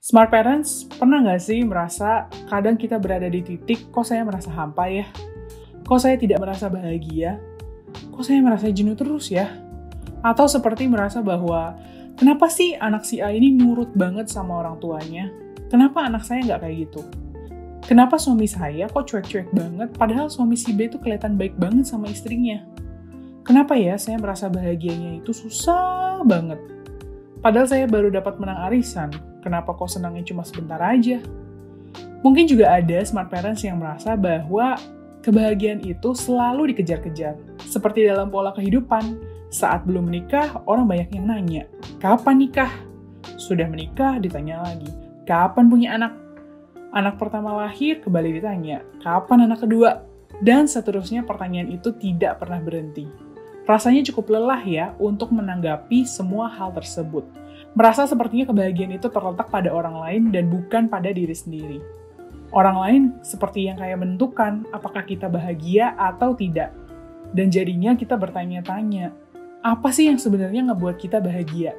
Smart parents, pernah nggak sih merasa kadang kita berada di titik, kok saya merasa hampa ya? Kok saya tidak merasa bahagia? Kok saya merasa jenuh terus ya? Atau seperti merasa bahwa, kenapa sih anak si A ini nurut banget sama orang tuanya? Kenapa anak saya nggak kayak gitu? Kenapa suami saya kok cuek-cuek banget, padahal suami si B itu kelihatan baik banget sama istrinya? Kenapa ya saya merasa bahagianya itu susah banget? Padahal saya baru dapat menang arisan, kenapa kok senangnya cuma sebentar aja? Mungkin juga ada smart parents yang merasa bahwa kebahagiaan itu selalu dikejar-kejar. Seperti dalam pola kehidupan, saat belum menikah, orang banyak yang nanya, kapan nikah? Sudah menikah, ditanya lagi, kapan punya anak? Anak pertama lahir, kembali ditanya, kapan anak kedua? Dan seterusnya pertanyaan itu tidak pernah berhenti. Rasanya cukup lelah ya untuk menanggapi semua hal tersebut. Merasa sepertinya kebahagiaan itu terletak pada orang lain dan bukan pada diri sendiri. Orang lain seperti yang kayak menentukan apakah kita bahagia atau tidak. Dan jadinya kita bertanya-tanya, apa sih yang sebenarnya ngebuat kita bahagia?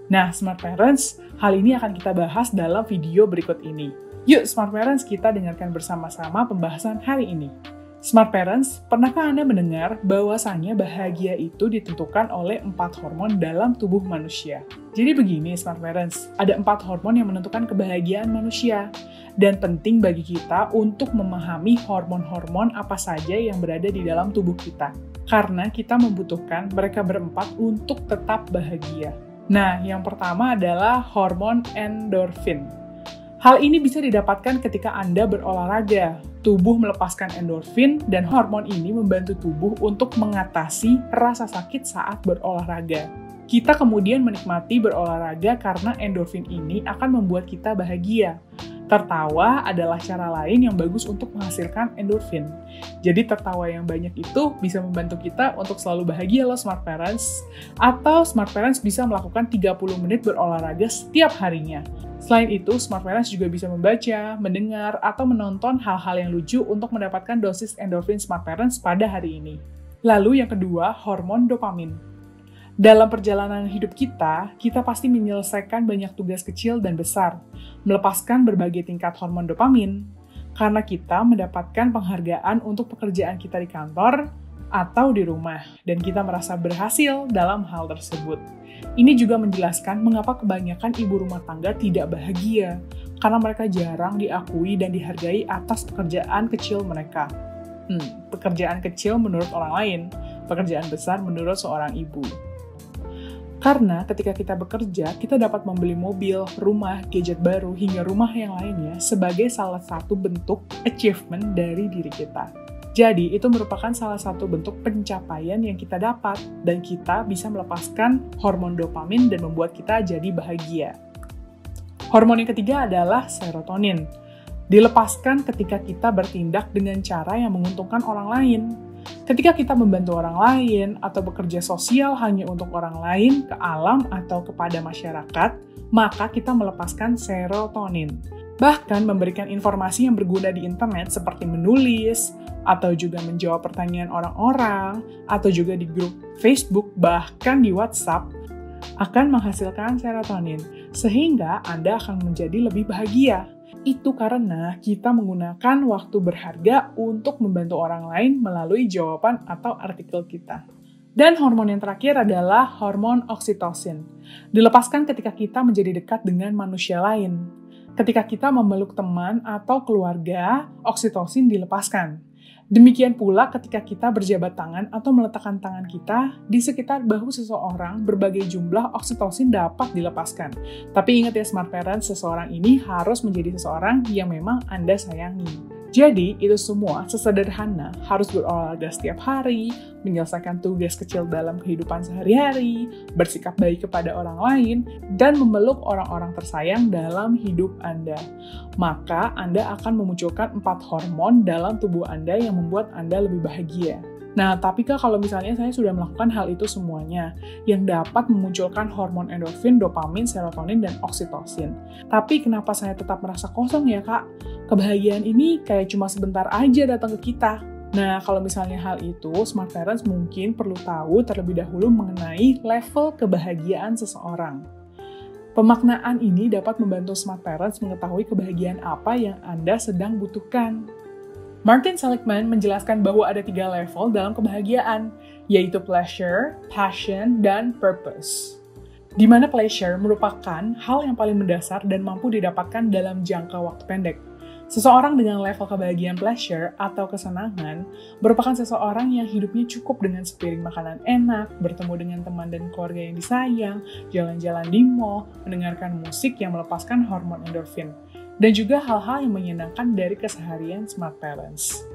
Nah, Smart Parents, hal ini akan kita bahas dalam video berikut ini. Yuk, Smart Parents, kita dengarkan bersama-sama pembahasan hari ini. Smart Parents, pernahkah Anda mendengar bahwasannya bahagia itu ditentukan oleh 4 hormon dalam tubuh manusia? Jadi begini Smart Parents, ada 4 hormon yang menentukan kebahagiaan manusia. Dan penting bagi kita untuk memahami hormon-hormon apa saja yang berada di dalam tubuh kita. Karena kita membutuhkan mereka berempat untuk tetap bahagia. Nah, yang pertama adalah hormon endorfin. Hal ini bisa didapatkan ketika Anda berolahraga. Tubuh melepaskan endorfin dan hormon ini membantu tubuh untuk mengatasi rasa sakit saat berolahraga. Kita kemudian menikmati berolahraga karena endorfin ini akan membuat kita bahagia. Tertawa adalah cara lain yang bagus untuk menghasilkan endorfin. Jadi tertawa yang banyak itu bisa membantu kita untuk selalu bahagia loh Smart Parents. Atau Smart Parents bisa melakukan 30 menit berolahraga setiap harinya. Selain itu, Smart Parents juga bisa membaca, mendengar, atau menonton hal-hal yang lucu untuk mendapatkan dosis endorfin Smart Parents pada hari ini. Lalu yang kedua, hormon dopamin. Dalam perjalanan hidup kita pasti menyelesaikan banyak tugas kecil dan besar, melepaskan berbagai tingkat hormon dopamin, karena kita mendapatkan penghargaan untuk pekerjaan kita di kantor atau di rumah, dan kita merasa berhasil dalam hal tersebut. Ini juga menjelaskan mengapa kebanyakan ibu rumah tangga tidak bahagia, karena mereka jarang diakui dan dihargai atas pekerjaan kecil mereka. Pekerjaan kecil menurut orang lain, pekerjaan besar menurut seorang ibu. Karena ketika kita bekerja, kita dapat membeli mobil, rumah, gadget baru, hingga rumah yang lainnya sebagai salah satu bentuk achievement dari diri kita. Jadi, itu merupakan salah satu bentuk pencapaian yang kita dapat, dan kita bisa melepaskan hormon dopamin dan membuat kita jadi bahagia. Hormon yang ketiga adalah serotonin. Dilepaskan ketika kita bertindak dengan cara yang menguntungkan orang lain. Ketika kita membantu orang lain atau bekerja sosial hanya untuk orang lain, ke alam, atau kepada masyarakat, maka kita melepaskan serotonin. Bahkan memberikan informasi yang berguna di internet seperti menulis, atau juga menjawab pertanyaan orang-orang, atau juga di grup Facebook, bahkan di WhatsApp, akan menghasilkan serotonin, sehingga Anda akan menjadi lebih bahagia. Itu karena kita menggunakan waktu berharga untuk membantu orang lain melalui jawaban atau artikel kita. Dan hormon yang terakhir adalah hormon oksitosin. Dilepaskan ketika kita menjadi dekat dengan manusia lain. Ketika kita memeluk teman atau keluarga, oksitosin dilepaskan. Demikian pula ketika kita berjabat tangan atau meletakkan tangan kita di sekitar bahu seseorang, berbagai jumlah oksitosin dapat dilepaskan. Tapi ingat ya Smart Parents, seseorang ini harus menjadi seseorang yang memang Anda sayangi. Jadi, itu semua sesederhana harus berolahraga setiap hari, menyelesaikan tugas kecil dalam kehidupan sehari-hari, bersikap baik kepada orang lain, dan memeluk orang-orang tersayang dalam hidup Anda. Maka, Anda akan memunculkan 4 hormon dalam tubuh Anda yang membuat Anda lebih bahagia. Nah, tapi kalau misalnya saya sudah melakukan hal itu semuanya, yang dapat memunculkan hormon endorfin, dopamin, serotonin, dan oksitosin. Tapi kenapa saya tetap merasa kosong ya, Kak? Kebahagiaan ini kayak cuma sebentar aja datang ke kita. Nah, kalau misalnya hal itu, Smart Parents mungkin perlu tahu terlebih dahulu mengenai level kebahagiaan seseorang. Pemaknaan ini dapat membantu smart parents mengetahui kebahagiaan apa yang Anda sedang butuhkan. Martin Seligman menjelaskan bahwa ada 3 level dalam kebahagiaan, yaitu pleasure, passion, dan purpose. Di mana pleasure merupakan hal yang paling mendasar dan mampu didapatkan dalam jangka waktu pendek. Seseorang dengan level kebahagiaan pleasure atau kesenangan merupakan seseorang yang hidupnya cukup dengan sepiring makanan enak, bertemu dengan teman dan keluarga yang disayang, jalan-jalan di mall, mendengarkan musik yang melepaskan hormon endorfin, dan juga hal-hal yang menyenangkan dari keseharian smart parents.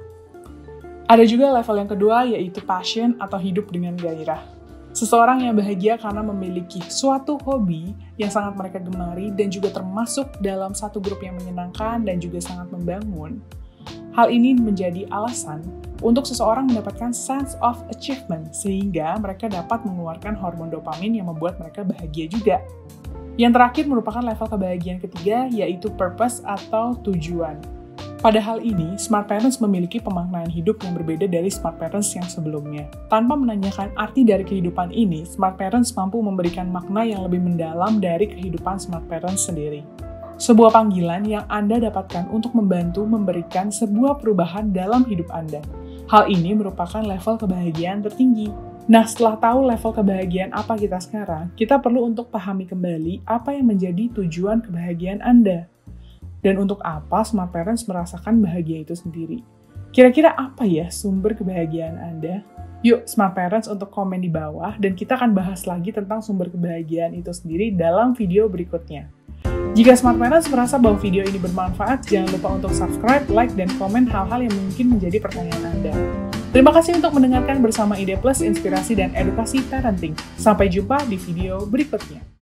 Ada juga level yang kedua, yaitu passion atau hidup dengan gairah. Seseorang yang bahagia karena memiliki suatu hobi yang sangat mereka gemari dan juga termasuk dalam satu grup yang menyenangkan dan juga sangat membangun. Hal ini menjadi alasan untuk seseorang mendapatkan sense of achievement sehingga mereka dapat mengeluarkan hormon dopamin yang membuat mereka bahagia juga. Yang terakhir merupakan level kebahagiaan ketiga, yaitu purpose atau tujuan. Pada hal ini, smart parents memiliki pemaknaan hidup yang berbeda dari smart parents yang sebelumnya. Tanpa menanyakan arti dari kehidupan ini, smart parents mampu memberikan makna yang lebih mendalam dari kehidupan smart parents sendiri. Sebuah panggilan yang Anda dapatkan untuk membantu memberikan sebuah perubahan dalam hidup Anda. Hal ini merupakan level kebahagiaan tertinggi. Nah, setelah tahu level kebahagiaan apa kita sekarang, kita perlu untuk pahami kembali apa yang menjadi tujuan kebahagiaan Anda. Dan untuk apa smart parents merasakan bahagia itu sendiri? Kira-kira apa ya sumber kebahagiaan Anda? Yuk, smart parents untuk komen di bawah dan kita akan bahas lagi tentang sumber kebahagiaan itu sendiri dalam video berikutnya. Jika smart parents merasa bahwa video ini bermanfaat, jangan lupa untuk subscribe, like, dan komen hal-hal yang mungkin menjadi pertanyaan Anda. Terima kasih untuk mendengarkan bersama Ide Plus Inspirasi dan Edukasi Parenting. Sampai jumpa di video berikutnya.